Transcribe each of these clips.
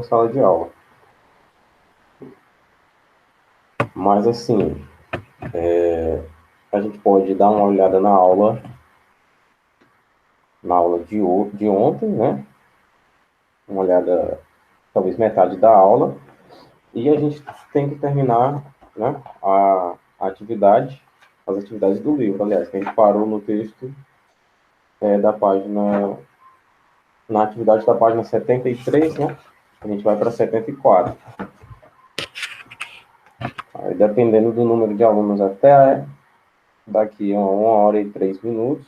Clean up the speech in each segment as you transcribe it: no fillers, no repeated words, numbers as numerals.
sala de aula. Mas, assim, a gente pode dar uma olhada na aula de ontem, né? Uma olhada, talvez metade da aula. E a gente tem que terminar, né, a atividade, as atividades do livro. Aliás, que a gente parou no texto da página, na atividade da página 73, né? A gente vai para 74. Aí, dependendo do número de alunos até daqui a 1 hora e 3 minutos,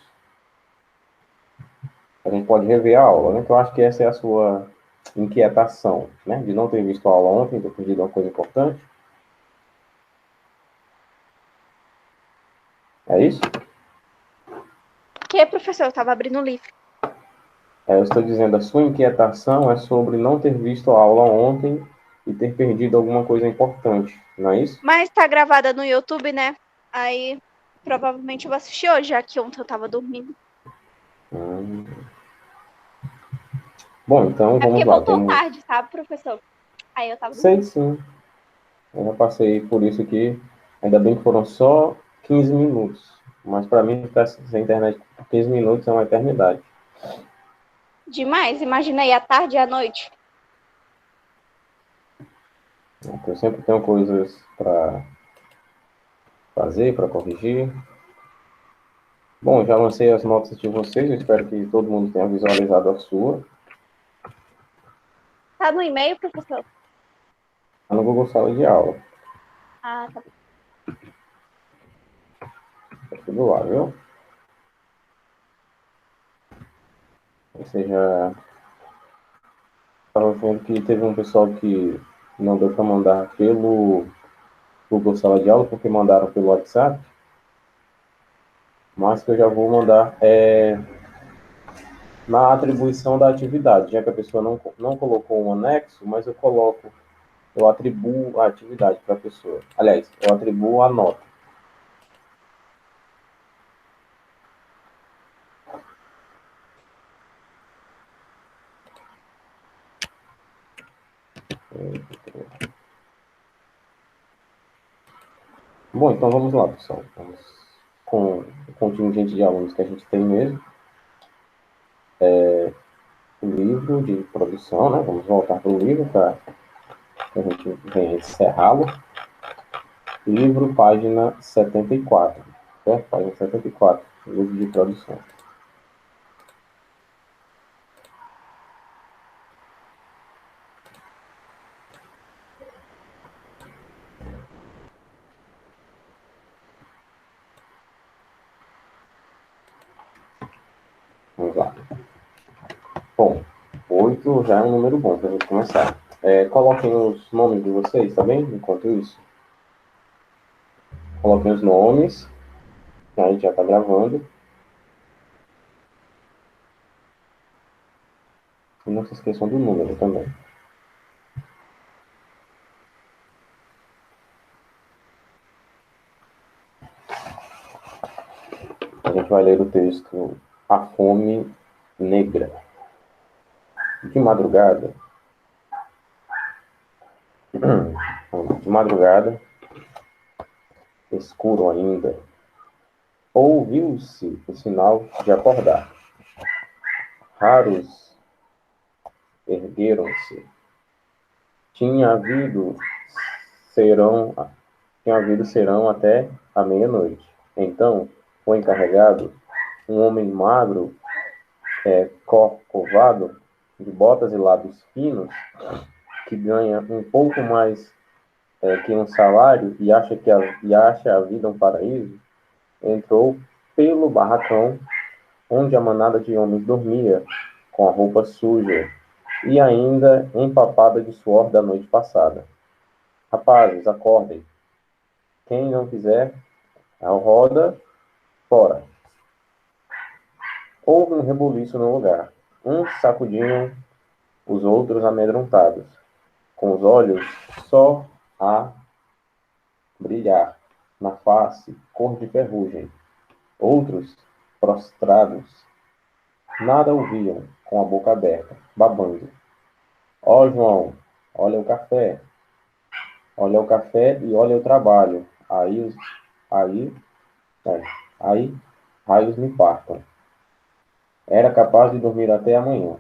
a gente pode rever a aula, né? Então, eu acho que essa é a sua inquietação, né? De não ter visto a aula ontem, ter perdido uma coisa importante. É isso? Que, professor? Eu estava abrindo o livro. Eu estou dizendo, a sua inquietação é sobre não ter visto a aula ontem e ter perdido alguma coisa importante, não é isso? Mas tá gravada no YouTube, né? Aí provavelmente eu vou assistir hoje, já que ontem eu tava dormindo. Hum. Bom, então É vamos porque lá. voltou Temos. tarde, sabe, professor? Aí eu tava Sei dormindo. sim. Eu já passei por isso aqui. Ainda bem que foram só 15 minutos. Mas para mim, ficar sem internet por 15 minutos é uma eternidade. Demais, imagina aí à tarde e à noite. Eu sempre tenho coisas para fazer, para corrigir. Bom, já lancei as notas de vocês. Eu espero que todo mundo tenha visualizado a sua. Tá no e-mail, professor? Tá no Google Sala de Aula. Ah, tá. Tá tudo lá, viu? Você já estava vendo que teve um pessoal que não deu para mandar pelo Google Sala de Aula, porque mandaram pelo WhatsApp, mas que eu já vou mandar na atribuição da atividade, já que a pessoa não colocou um anexo, mas eu atribuo a atividade para a pessoa. Aliás, eu atribuo a nota. Bom, então vamos lá, pessoal. Vamos com o contingente de alunos que a gente tem mesmo. O livro de produção, né? Vamos voltar para o livro para a gente venha encerrá-lo. Livro, página 74. Certo? Página 74. Livro de produção. Vamos lá. Bom, 8 já é um número bom para a gente começar. Coloquem os nomes de vocês, tá bem? Enquanto isso. Coloquem os nomes. A gente já está gravando. E não se esqueçam do número também. A gente vai ler o texto A Fome Negra. De madrugada. De madrugada, escuro ainda, ouviu-se o sinal de acordar. Raros ergueram-se. Tinha havido serão, tinha havido serão até a meia-noite. Então, o encarregado, um homem magro, corcovado, de botas e lábios finos, que ganha um pouco mais que um salário e acha a vida um paraíso, entrou pelo barracão onde a manada de homens dormia, com a roupa suja e ainda empapada de suor da noite passada. Rapazes, acordem. Quem não quiser, roda fora. Houve um rebuliço no lugar. Uns sacudiam os outros amedrontados, com os olhos só a brilhar na face, cor de ferrugem. Outros, prostrados, nada ouviam, com a boca aberta, babando. Ó, João, olha o café. Olha o café e olha o trabalho. Aí, é, aí, raios me partam. Era capaz de dormir até amanhã.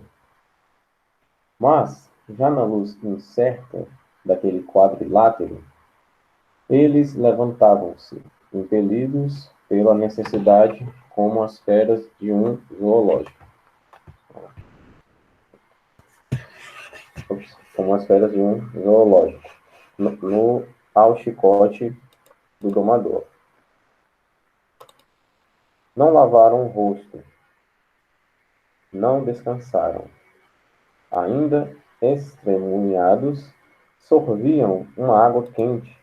Mas, já na luz incerta daquele quadrilátero, eles levantavam-se, impelidos pela necessidade, como as feras de um zoológico. Como as feras de um zoológico, ao chicote do domador. Não lavaram o rosto, não descansaram. Ainda extremunhados, sorviam uma água quente,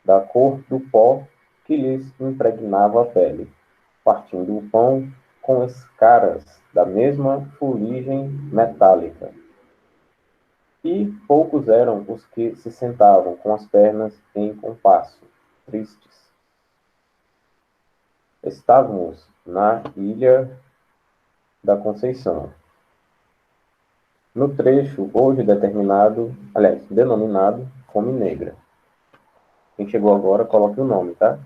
da cor do pó que lhes impregnava a pele, partindo o pão com escaras da mesma fuligem metálica. E poucos eram os que se sentavam com as pernas em compasso, tristes. Estávamos na ilha da Conceição, no trecho hoje denominado Fome Negra. Quem chegou agora, coloque o nome, tá?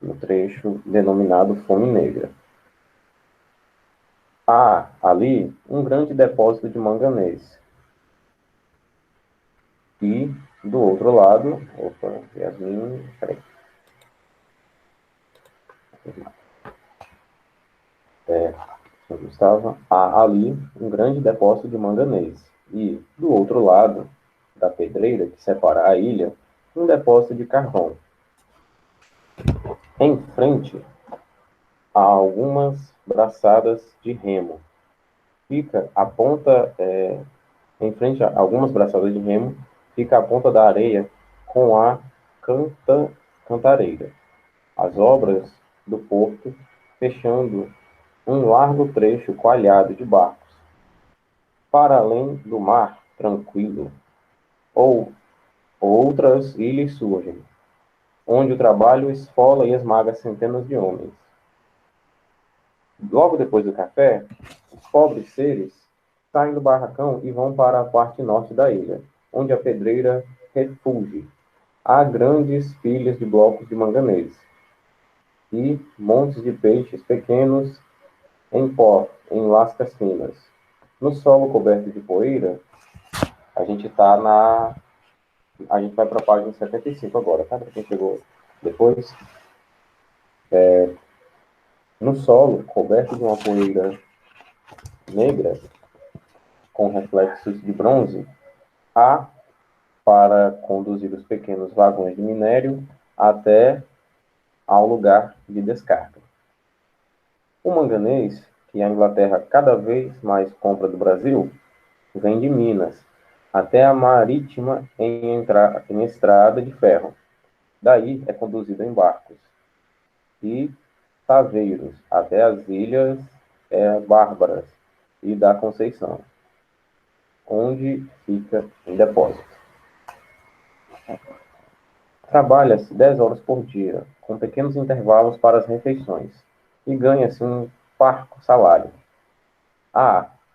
No trecho denominado Fome Negra. Há ali um grande depósito de manganês. E do outro lado, Yasmin, peraí. Gustavo, há ali um grande depósito de manganês. E do outro lado da pedreira que separa a ilha, um depósito de carvão. Em frente há algumas braçadas de remo. Fica a ponta, em frente a algumas braçadas de remo, fica a ponta da areia com a cantareira. As obras do porto, fechando um largo trecho coalhado de barcos. Para além do mar tranquilo, ou outras ilhas surgem, onde o trabalho esfola e esmaga centenas de homens. Logo depois do café, os pobres seres saem do barracão e vão para a parte norte da ilha, onde a pedreira refugia. Há grandes pilhas de blocos de manganês e montes de peixes pequenos em pó, em lascas finas. No solo coberto de poeira, a gente vai para a página 75 agora, tá? Para quem chegou depois. No solo, coberto de uma poeira negra, com reflexos de bronze, há para conduzir os pequenos vagões de minério até ao lugar de descarga. O manganês, que a Inglaterra cada vez mais compra do Brasil, vem de Minas até a Marítima em estrada de ferro. Daí é conduzido em barcos e taveiros até as ilhas Bárbaras e da Conceição, onde fica em depósito. Trabalha-se 10 horas por dia, com pequenos intervalos para as refeições, e ganha-se um parco salário.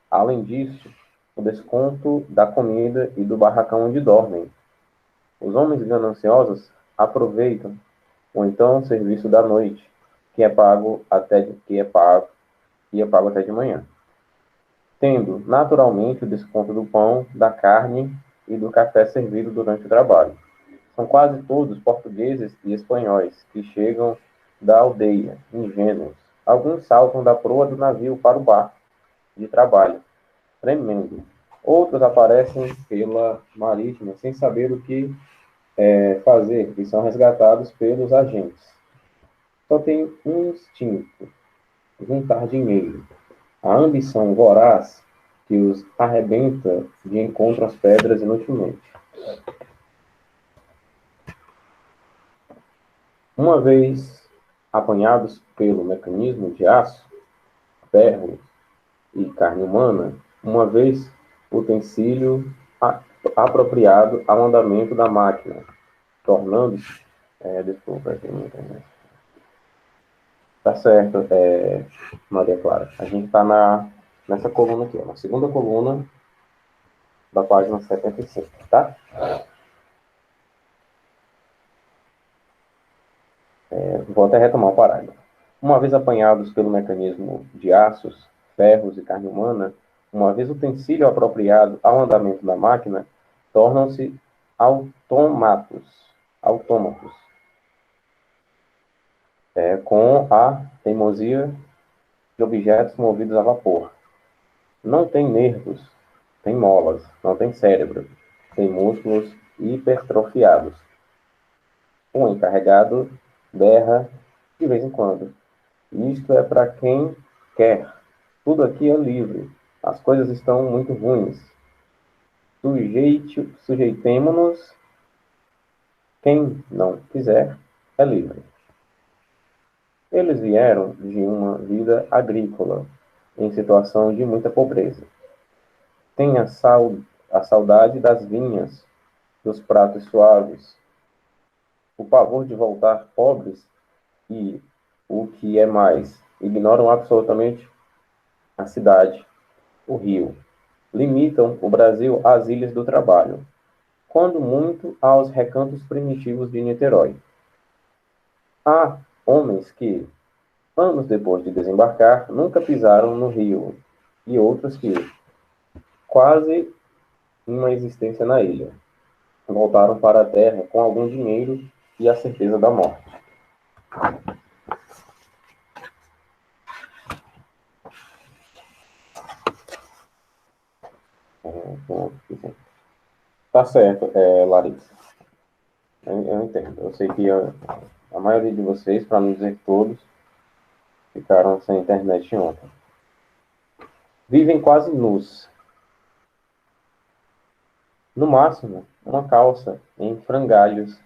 Além disso, o desconto da comida e do barracão onde dormem. Os homens gananciosos aproveitam ou então o serviço da noite, que é pago até de manhã, tendo naturalmente o desconto do pão, da carne e do café servido durante o trabalho. São quase todos portugueses e espanhóis que chegam da aldeia, ingênuos. Alguns saltam da proa do navio para o barco de trabalho, tremendo. Outros aparecem pela marítima sem saber o que fazer e são resgatados pelos agentes. Só tem um instinto: juntar dinheiro. A ambição voraz que os arrebenta de encontro às pedras inutilmente. Uma vez apanhados pelo mecanismo de aço, ferro e carne humana, uma vez utensílio apropriado ao andamento da máquina, tornando-se... desculpa, aqui não tem. Tá certo, Maria Clara. A gente está nessa coluna aqui, ó, na segunda coluna, da página 75, tá? Vou até retomar o parágrafo. Uma vez apanhados pelo mecanismo de aços, ferros e carne humana, uma vez utensílio apropriado ao andamento da máquina, tornam-se autômatos, com a teimosia de objetos movidos a vapor. Não tem nervos, tem molas, não tem cérebro, tem músculos hipertrofiados. O encarregado berra de vez em quando. Isto é para quem quer. Tudo aqui é livre. As coisas estão muito ruins. Sujeitemo-nos. Quem não quiser é livre. Eles vieram de uma vida agrícola, em situação de muita pobreza. Têm a saudade das vinhas, dos pratos suaves, o pavor de voltar pobres e, o que é mais, ignoram absolutamente a cidade, o rio. Limitam o Brasil às ilhas do trabalho, quando muito aos recantos primitivos de Niterói. Há homens que, anos depois de desembarcar, nunca pisaram no rio, e outros que, quase uma existência na ilha, voltaram para a terra com algum dinheiro e a certeza da morte. Tá certo, Larissa. Eu entendo. Eu sei que a maioria de vocês, para não dizer todos, ficaram sem internet ontem. Vivem quase nus. No máximo, uma calça em frangalhos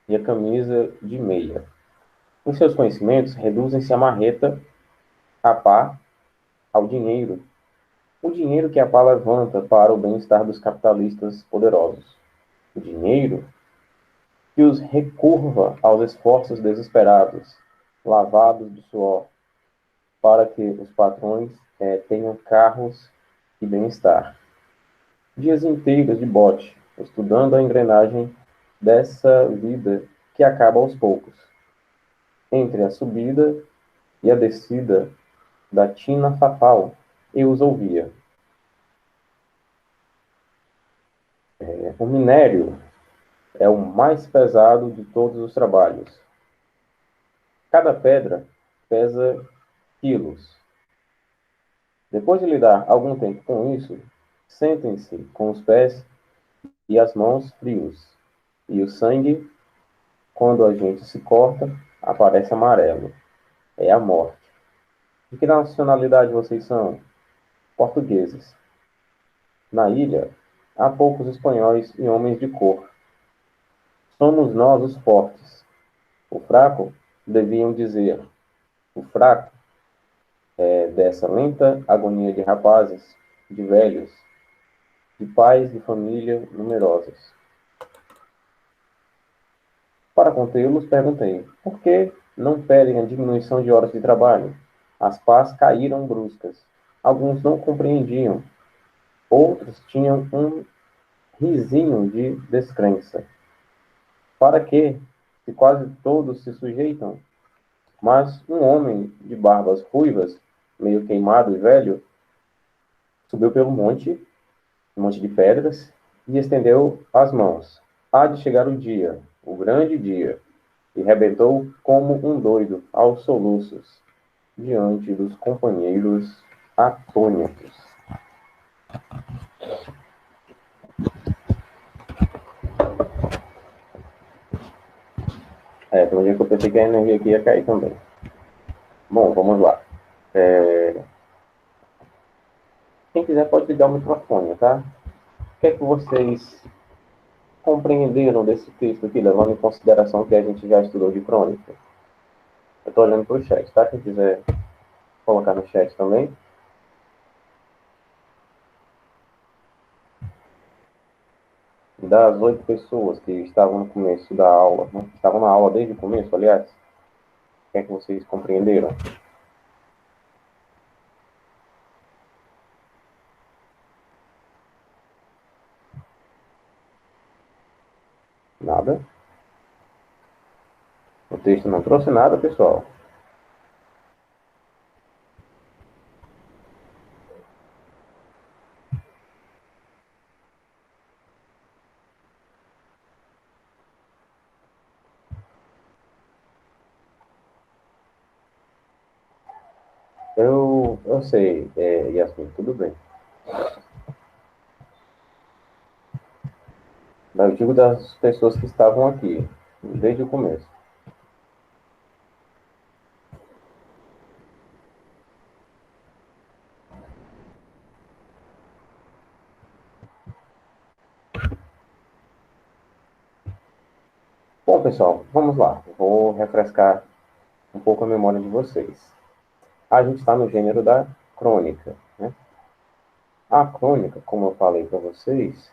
e a camisa de meia. Os seus conhecimentos reduzem-se a marreta, a pá, ao dinheiro. O dinheiro que a pá levanta para o bem-estar dos capitalistas poderosos. O dinheiro que os recurva aos esforços desesperados, lavados de suor, para que os patrões tenham carros e bem-estar. Dias inteiros de bote, estudando a engrenagem dessa vida que acaba aos poucos. Entre a subida e a descida da tina fatal, eu os ouvia. O minério é o mais pesado de todos os trabalhos. Cada pedra pesa quilos. Depois de lidar algum tempo com isso, sentem-se com os pés e as mãos frios, e o sangue, quando a gente se corta, aparece amarelo. É a morte. De que nacionalidade vocês são? Portugueses. Na ilha, há poucos espanhóis e homens de cor. Somos nós os fortes. O fraco, deviam dizer, o fraco é dessa lenta agonia de rapazes, de velhos, de pais de família numerosos. Para contê-los, perguntei, por que não pedem a diminuição de horas de trabalho? As pás caíram bruscas. Alguns não compreendiam. Outros tinham um risinho de descrença. Para quê? Se quase todos se sujeitam. Mas um homem de barbas ruivas, meio queimado e velho, subiu pelo monte de pedras, e estendeu as mãos. Há de chegar o dia, o grande dia, e rebentou como um doido, aos soluços, diante dos companheiros atônitos. Tem um dia que eu pensei que a energia aqui ia cair também. Bom, vamos lá. Quem quiser pode ligar o microfone, tá? O que é que vocês compreenderam desse texto aqui, levando em consideração que a gente já estudou de crônica? Eu estou olhando para o chat, tá? Quem quiser colocar no chat também. Das 8 pessoas que estavam no começo da aula, né? Estavam na aula desde o começo, aliás, o que é que vocês compreenderam? Nada. O texto não trouxe nada, pessoal. Eu sei, Yasmin, tudo bem. Eu digo das pessoas que estavam aqui, desde o começo. Bom, pessoal, vamos lá. Vou refrescar um pouco a memória de vocês. A gente está no gênero da crônica, né? A crônica, como eu falei para vocês,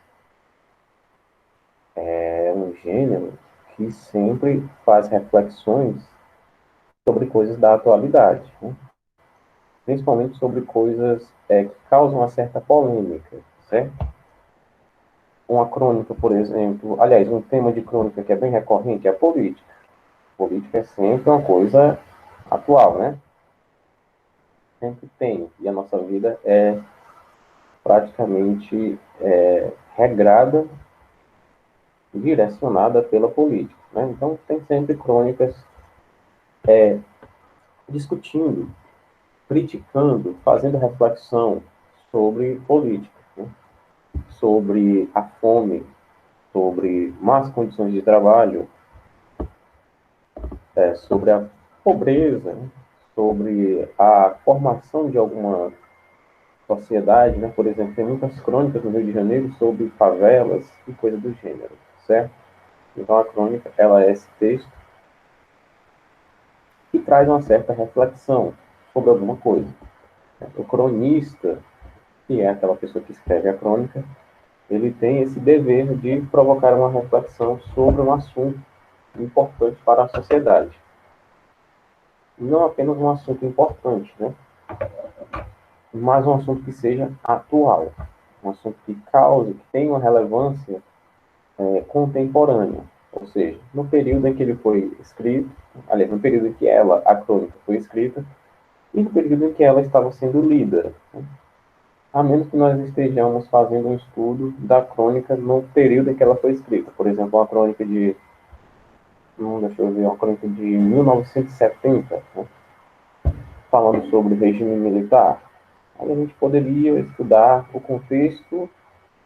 é um gênero que sempre faz reflexões sobre coisas da atualidade, né? Principalmente sobre coisas que causam uma certa polêmica, certo? Uma crônica, por exemplo, aliás, um tema de crônica que é bem recorrente é a política. Política é sempre uma coisa atual, né? Sempre tem. E a nossa vida é praticamente regrada, direcionada pela política, né? Então, tem sempre crônicas discutindo, criticando, fazendo reflexão sobre política, né? Sobre a fome, sobre más condições de trabalho, sobre a pobreza, né? Sobre a formação de alguma sociedade, né? Por exemplo, tem muitas crônicas no Rio de Janeiro sobre favelas e coisa do gênero, certo? Então a crônica, ela é esse texto que traz uma certa reflexão sobre alguma coisa. O cronista, que é aquela pessoa que escreve a crônica, ele tem esse dever de provocar uma reflexão sobre um assunto importante para a sociedade. Não apenas um assunto importante, né? Mas um assunto que seja atual, um assunto que cause, que tenha uma relevância contemporânea. Ou seja, no período em que ele foi escrito, aliás, no período em que a crônica foi escrita, e no período em que ela estava sendo lida. Né? A menos que nós estejamos fazendo um estudo da crônica no período em que ela foi escrita. Por exemplo, uma crônica de, deixa eu ver, uma crônica de 1970, né? Falando sobre o regime militar. Aí a gente poderia estudar o contexto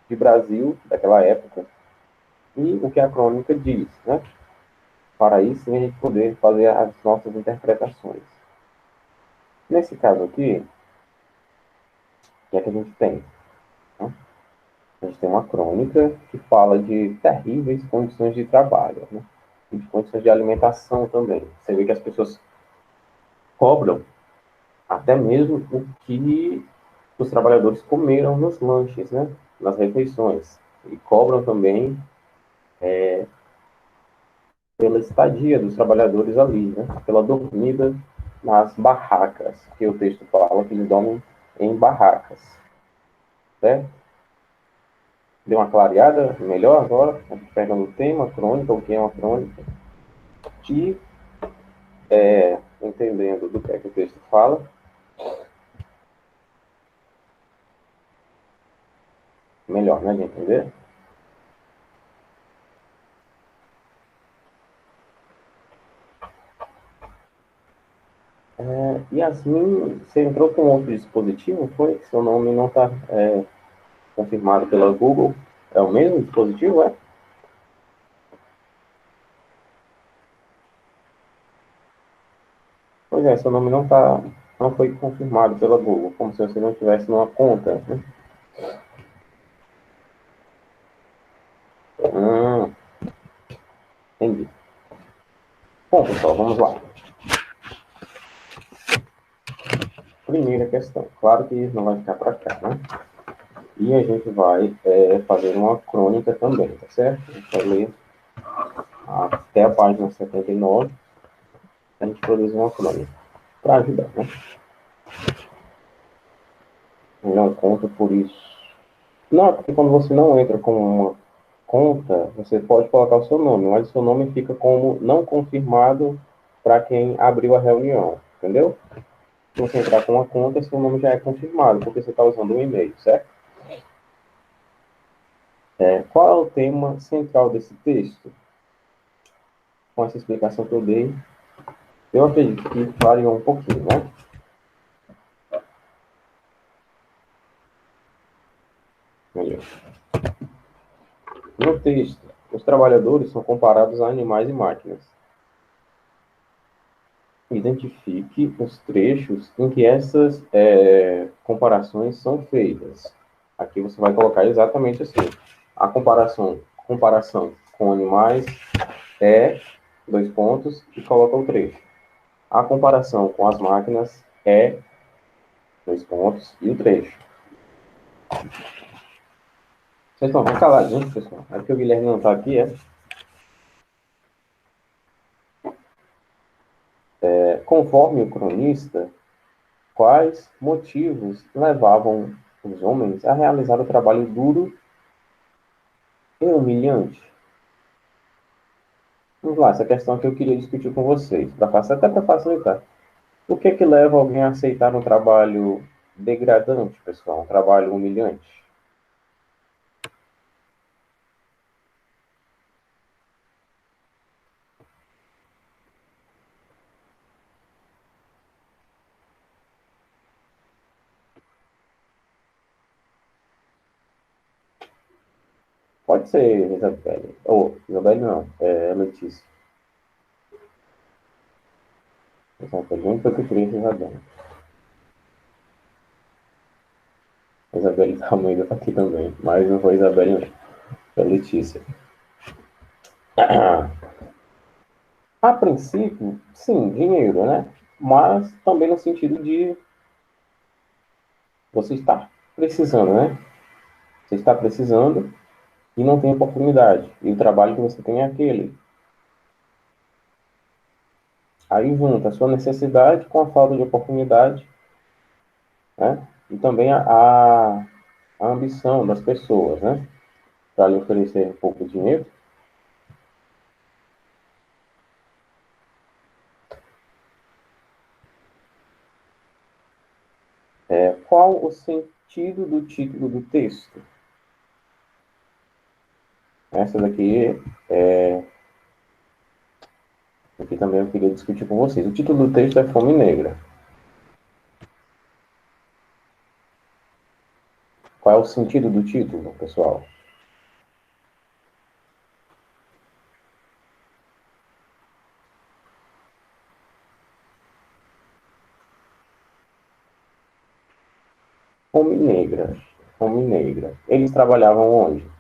de Brasil daquela época e o que a crônica diz, né? Para aí sim a gente poder fazer as nossas interpretações. Nesse caso aqui, o que é que a gente tem? Né? A gente tem uma crônica que fala de terríveis condições de trabalho, né? E de condições de alimentação também. Você vê que as pessoas cobram até mesmo o que os trabalhadores comeram nos lanches, né? Nas refeições. E cobram também pela estadia dos trabalhadores ali, né? Pela dormida nas barracas, que o texto fala que eles dormem em barracas, certo? Deu uma clareada melhor agora, pegando o tema, crônica, o que é uma crônica, e entendendo do que é que o texto fala, melhor, né, de entender. Yasmin, você entrou com outro dispositivo, foi? Seu nome não está confirmado pela Google. É o mesmo dispositivo, é? Pois é, seu nome não foi confirmado pela Google, como se você não tivesse numa conta, né? Entendi. Bom, pessoal, vamos lá. Primeira questão. Claro que isso não vai ficar para cá, né? E a gente vai fazer uma crônica também, tá certo? A gente vai ler até a página 79, a gente produz uma crônica para ajudar, né? Não conta por isso. Não, porque quando você não entra com uma conta, você pode colocar o seu nome, mas o seu nome fica como não confirmado para quem abriu a reunião, entendeu? Se você entrar com uma conta, seu nome já é confirmado, porque você está usando um e-mail, certo? Qual é o tema central desse texto? Com essa explicação que eu dei, eu acredito que variou um pouquinho, né? Melhor. No texto, os trabalhadores são comparados a animais e máquinas. Identifique os trechos em que essas comparações são feitas. Aqui você vai colocar exatamente assim. A comparação com animais é, dois pontos, e coloca o trecho. A comparação com as máquinas é, dois pontos, e o trecho. Vocês estão caladinhos, pessoal? É porque o Guilherme não está aqui, Conforme o cronista, quais motivos levavam os homens a realizar o trabalho duro e humilhante? Vamos lá, essa questão que eu queria discutir com vocês, até para facilitar. O que é que leva alguém a aceitar um trabalho degradante, pessoal? Um trabalho humilhante? Pode ser Isabelle. Ou, Isabelle não, é Letícia. Essa pergunta que eu queria Isabelle. Isabelle Almeida está aqui também, mas não foi Isabelle, não. Foi Letícia. A princípio, sim, dinheiro, né? Mas também no sentido de você estar precisando, né? Você está precisando e não tem oportunidade. E o trabalho que você tem é aquele. Aí junta a sua necessidade com a falta de oportunidade, né? E também a ambição das pessoas, né? Para lhe oferecer um pouco de dinheiro. Qual o sentido do título do texto? Essa daqui aqui também eu queria discutir com vocês. O título do texto é Fome Negra. Qual é o sentido do título, pessoal? Fome Negra. Fome Negra. Eles trabalhavam onde?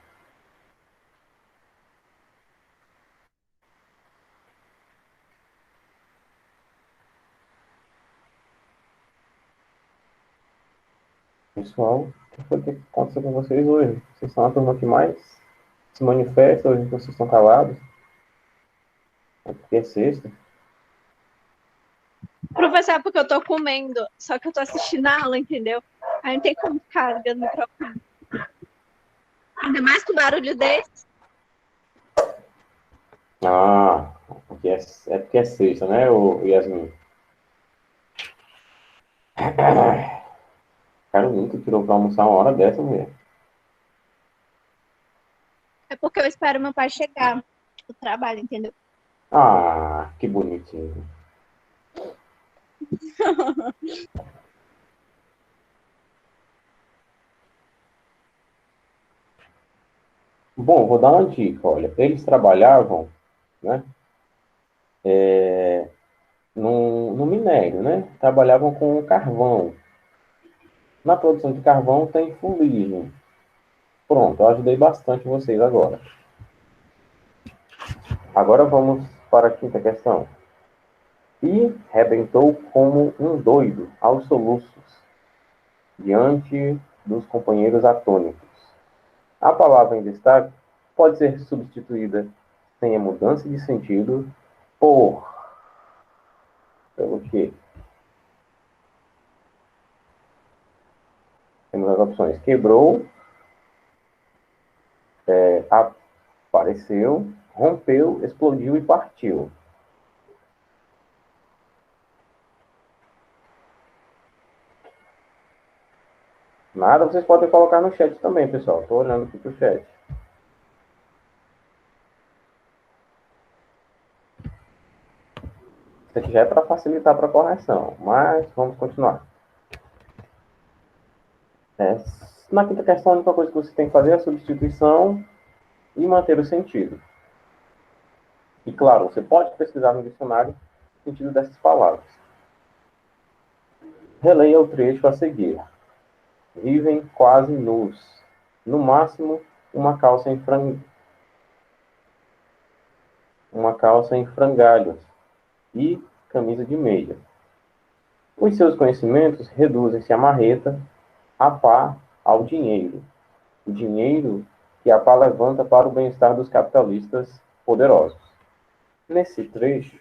Pessoal, o que foi que aconteceu com vocês hoje? Vocês são a turma que mais se manifesta hoje, vocês estão calados? É porque é sexta. Professor, é porque eu tô comendo, só que eu tô assistindo a aula, entendeu? Aí não tem como ficar ligando o microfone. Ainda mais com barulho desse. Ah, porque é sexta, né, o Yasmin? Cara, nunca tirou pra almoçar uma hora dessa, mulher. É porque eu espero meu pai chegar do trabalho, entendeu? Ah, que bonitinho. Bom, vou dar uma dica, olha. Eles trabalhavam, né, no minério, né? Trabalhavam com carvão. Na produção de carvão tem fuligem. Pronto, eu ajudei bastante vocês agora. Agora vamos para a quinta questão. E rebentou como um doido aos soluços diante dos companheiros atônitos. A palavra em destaque pode ser substituída sem a mudança de sentido por pelo que temos as opções quebrou, Apareceu, rompeu, explodiu e partiu. Nada, vocês podem colocar no chat também, pessoal. Estou olhando aqui para o chat. Isso aqui já é para facilitar para a correção, mas vamos continuar. Na quinta questão, a única coisa que você tem que fazer é a substituição e manter o sentido. E, claro, você pode pesquisar no dicionário o sentido dessas palavras. Releia o trecho a seguir. Vivem quase nus. No máximo, uma calça em frangalhos e camisa de meia. Os seus conhecimentos reduzem-se a marreta, a pá, ao dinheiro. O dinheiro que a pá levanta para o bem-estar dos capitalistas poderosos. Nesse trecho,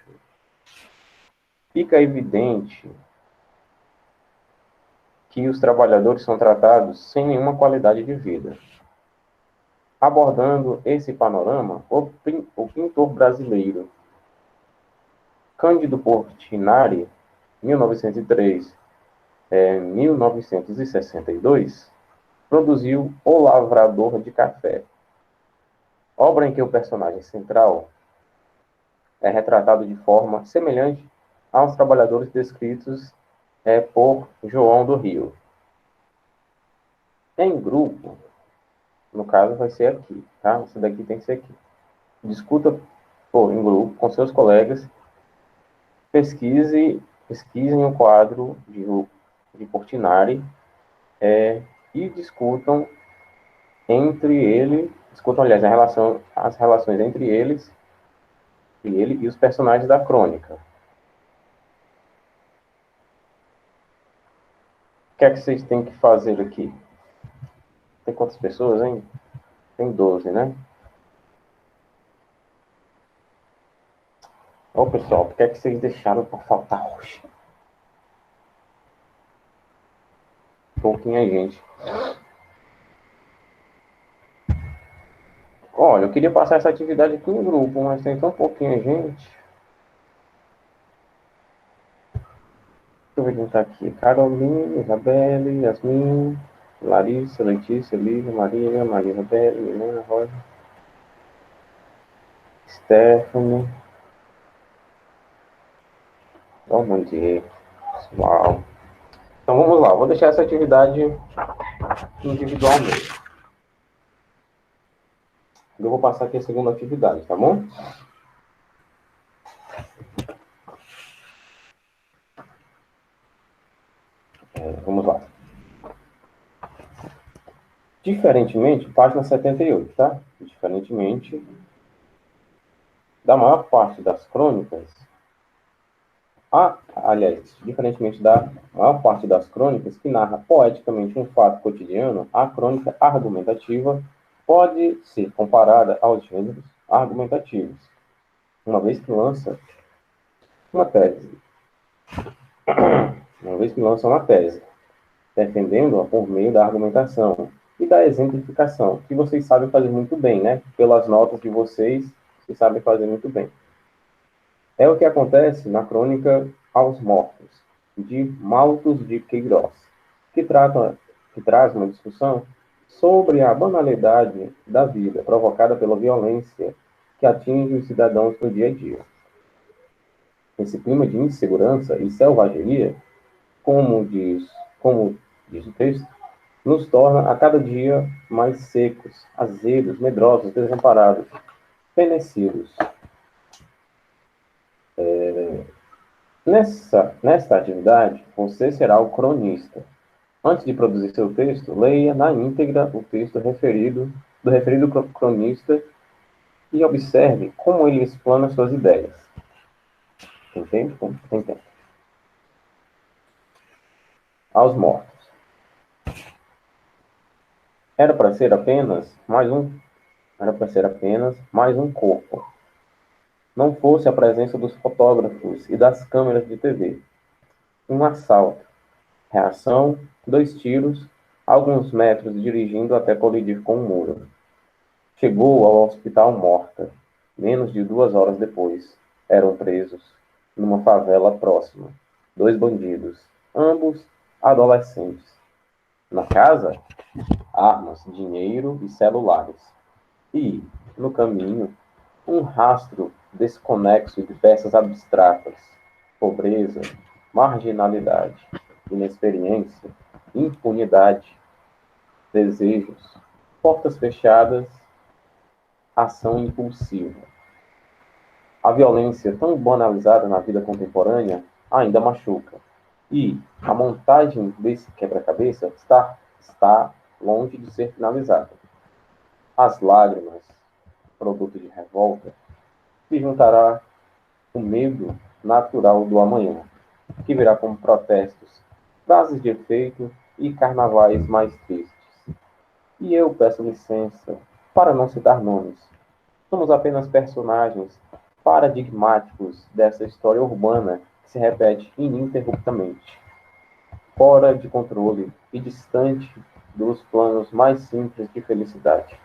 fica evidente que os trabalhadores são tratados sem nenhuma qualidade de vida. Abordando esse panorama, o pintor brasileiro Cândido Portinari, 1903-1962, produziu O Lavrador de Café, obra em que o personagem central é retratado de forma semelhante aos trabalhadores descritos por João do Rio. Em grupo, no caso vai ser aqui, tá? Esse daqui tem que ser aqui. Discuta em grupo com seus colegas, pesquisem o quadro de Portinari e discutam aliás, as relações entre ele e os personagens da crônica. O que é que vocês têm que fazer aqui? Tem quantas pessoas, hein? Tem 12, né? Ô, pessoal, por que é que vocês deixaram para faltar hoje? Pouquinha gente. Olha, eu queria passar essa atividade aqui no grupo, mas tem tão pouquinha gente. Deixa eu ver quem tá aqui. Carolina, Isabelle, Yasmin, Larissa, Letícia, Lívia, Maria Isabelle, Milena, Rosa, Stephanie. Dá um monte de pessoal. Então vamos lá, vou deixar essa atividade individual mesmo. Eu vou passar aqui a segunda atividade, tá bom? Vamos lá. Diferentemente, página 78, tá? Diferentemente da maior parte das crônicas, diferentemente da maior parte das crônicas que narra poeticamente um fato cotidiano, a crônica argumentativa pode ser comparada aos gêneros argumentativos, uma vez que lança uma tese, defendendo-a por meio da argumentação e da exemplificação, que vocês sabem fazer muito bem, né? Pelas notas de vocês sabem fazer muito bem. É o que acontece na crônica Aos Mortos, de Malthus de Queiroz, que traz uma discussão sobre a banalidade da vida provocada pela violência que atinge os cidadãos no dia a dia. Esse clima de insegurança e selvageria, como diz o texto, nos torna a cada dia mais secos, azedos, medrosos, desamparados, fenecidos. Nesta atividade, você será o cronista. Antes de produzir seu texto, leia na íntegra o texto do referido cronista e observe como ele explana suas ideias. Entende? Entende? Aos Mortos. Era para ser apenas mais um corpo. Não fosse a presença dos fotógrafos e das câmeras de TV. Um assalto. Reação, 2 tiros, alguns metros dirigindo até colidir com um muro. Chegou ao hospital morta. Menos de 2 horas depois, eram presos numa favela próxima 2 bandidos, ambos adolescentes. Na casa, armas, dinheiro e celulares. E, no caminho, um rastro desconexo de peças abstratas, pobreza, marginalidade, inexperiência, impunidade, desejos, portas fechadas, ação impulsiva. A violência, tão banalizada na vida contemporânea, ainda machuca. E a montagem desse quebra-cabeça está longe de ser finalizada. As lágrimas, produto de revolta, se juntará o medo natural do amanhã, que virá como protestos, frases de efeito e carnavais mais tristes. E eu peço licença para não citar nomes. Somos apenas personagens paradigmáticos dessa história urbana que se repete ininterruptamente, fora de controle e distante dos planos mais simples de felicidade.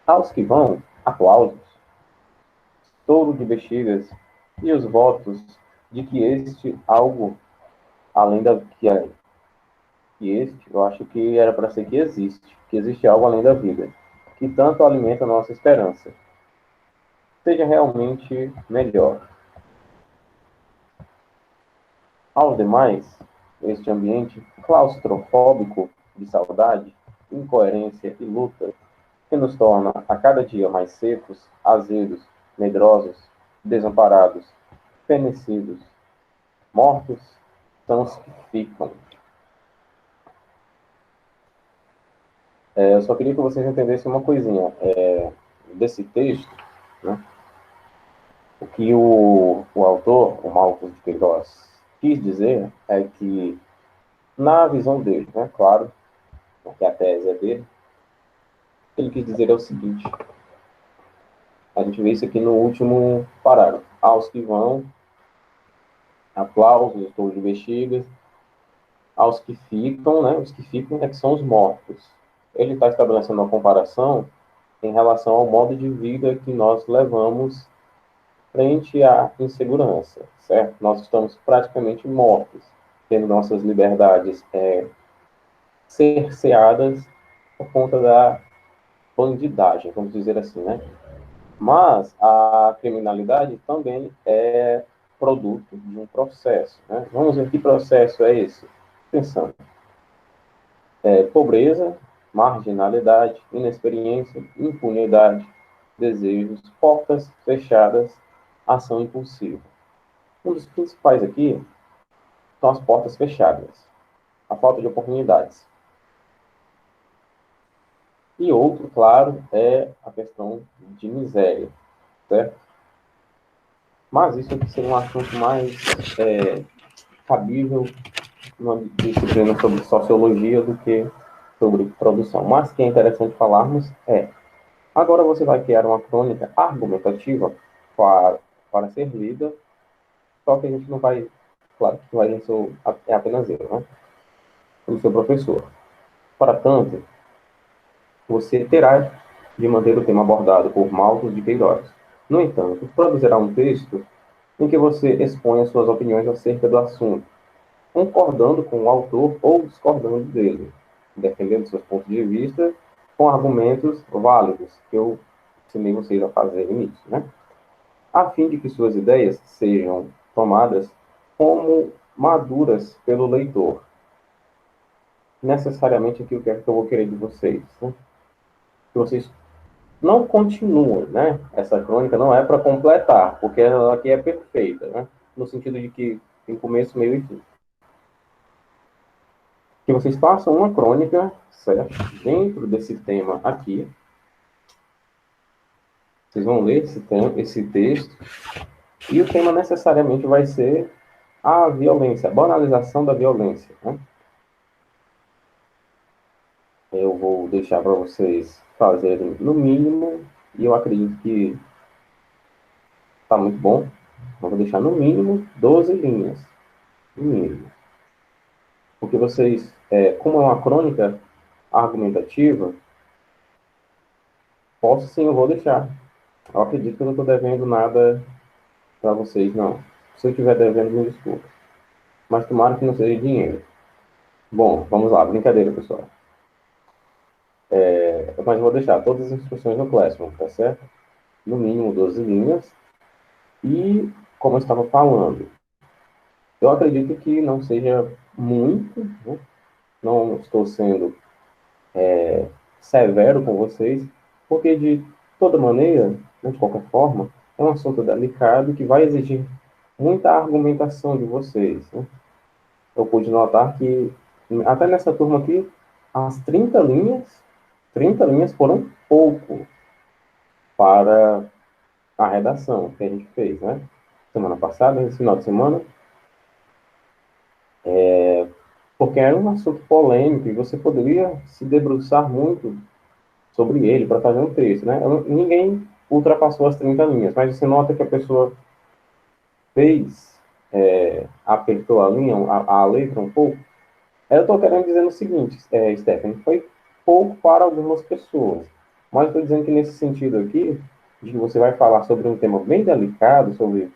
Aos que vão, aplausos, estouro de bexigas e os votos de que este algo além da que este, eu acho que era para ser que existe algo além da vida, que tanto alimenta a nossa esperança. Seja realmente melhor. Aos demais, este ambiente claustrofóbico de saudade, incoerência e luta, que nos torna a cada dia mais secos, azedos, medrosos, desamparados, fenecidos, mortos, são os que ficam. Eu só queria que vocês entendessem uma coisinha desse texto, né? O que o autor, o Marcos de Queiroz, quis dizer é que, na visão dele, né, claro, porque a tese é dele, ele quis dizer é o seguinte, a gente vê isso aqui no último parágrafo. Aos que vão, aplausos, estouro de bexigas, aos que ficam, né, os que ficam é que são os mortos. Ele está estabelecendo uma comparação em relação ao modo de vida que nós levamos frente à insegurança, certo? Nós estamos praticamente mortos, tendo nossas liberdades cerceadas por conta da bandidagem, vamos dizer assim, né? Mas a criminalidade também é produto de um processo, né? Vamos ver que processo é esse? Pensando. Pobreza, marginalidade, inexperiência, impunidade, desejos, portas fechadas, ação impulsiva. Um dos principais aqui são as portas fechadas, a falta de oportunidades. E outro, claro, é a questão de miséria, certo? Mas isso aqui seria um assunto mais cabível numa disciplina sobre sociologia do que sobre produção. Mas o que é interessante falarmos agora você vai criar uma crônica argumentativa para ser lida, só que a gente não vai, claro que vai ser apenas eu, né? O seu professor. Para tanto, você terá de manter o tema abordado por Marcos de Queiroz. No entanto, produzirá um texto em que você exponha suas opiniões acerca do assunto, concordando com o autor ou discordando dele, defendendo seus pontos de vista com argumentos válidos, que eu ensinei vocês a fazerem isso, né? A fim de que suas ideias sejam tomadas como maduras pelo leitor. Necessariamente aquilo que eu vou querer de vocês, né? Que vocês não continuem, né? Essa crônica não é para completar, porque ela aqui é perfeita, né? No sentido de que tem começo, meio e fim. Que vocês façam uma crônica, certo? Dentro desse tema aqui. Vocês vão ler esse texto, e o tema necessariamente vai ser a violência, a banalização da violência, né? Eu vou deixar para vocês fazerem no mínimo, e eu acredito que está muito bom. Eu vou deixar no mínimo 12 linhas. No mínimo. Porque vocês, como é uma crônica argumentativa, Posso sim, eu vou deixar. Eu acredito que eu não estou devendo nada para vocês, não. Se eu estiver devendo, me desculpa. Mas tomara que não seja dinheiro. Bom, vamos lá, brincadeira, pessoal. Mas eu vou deixar todas as instruções no Classroom, tá certo? No mínimo 12 linhas. E, como eu estava falando, eu acredito que não seja muito, né? Não estou sendo severo com vocês, porque de toda maneira, né, de qualquer forma, é um assunto delicado que vai exigir muita argumentação de vocês, né? Eu pude notar que, até nessa turma aqui, as 30 linhas foram pouco para a redação que a gente fez, né? Semana passada, esse final de semana, porque era um assunto polêmico e você poderia se debruçar muito sobre ele para fazer um texto, né? Ninguém ultrapassou as 30 linhas, mas você nota que a pessoa fez, apertou a linha, a letra um pouco. Eu estou querendo dizer o seguinte, Stephanie, foi pouco para algumas pessoas, mas estou dizendo que nesse sentido aqui, de que você vai falar sobre um tema bem delicado, sobre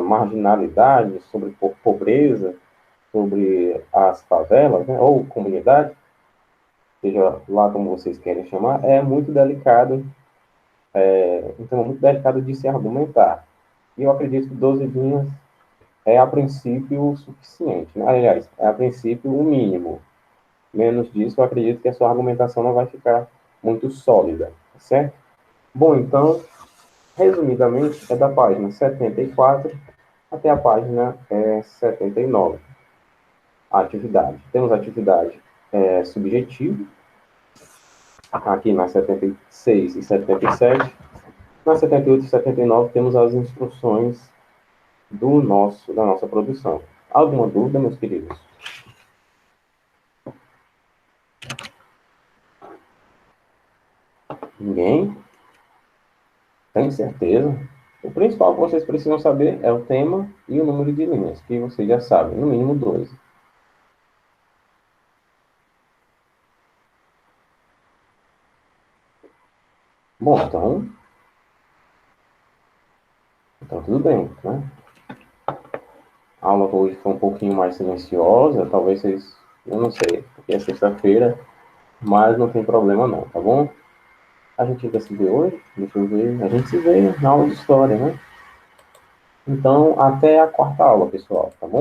marginalidade, sobre pobreza, sobre as favelas, né, ou comunidade, seja lá como vocês querem chamar, é muito delicado, um tema muito delicado de se argumentar. E eu acredito que 12 linhas é, a princípio, o suficiente. Né? Aliás, é, a princípio, o mínimo. Menos disso, eu acredito que a sua argumentação não vai ficar muito sólida, certo? Bom, então, resumidamente, é da página 74 até a página 79. A atividade. Temos a atividade subjetiva, aqui na 76 e 77. Na 78 e 79 temos as instruções da nossa produção. Alguma dúvida, meus queridos? Ninguém? Tenho certeza. O principal que vocês precisam saber é o tema e o número de linhas, que vocês já sabem, no mínimo 12. Bom, então tudo bem, né? A aula hoje foi um pouquinho mais silenciosa, talvez vocês, eu não sei, porque é sexta-feira, mas não tem problema não, tá bom? A gente vai se ver hoje, deixa eu ver, a gente se vê na aula de história, né? Então, até a quarta aula, pessoal, tá bom?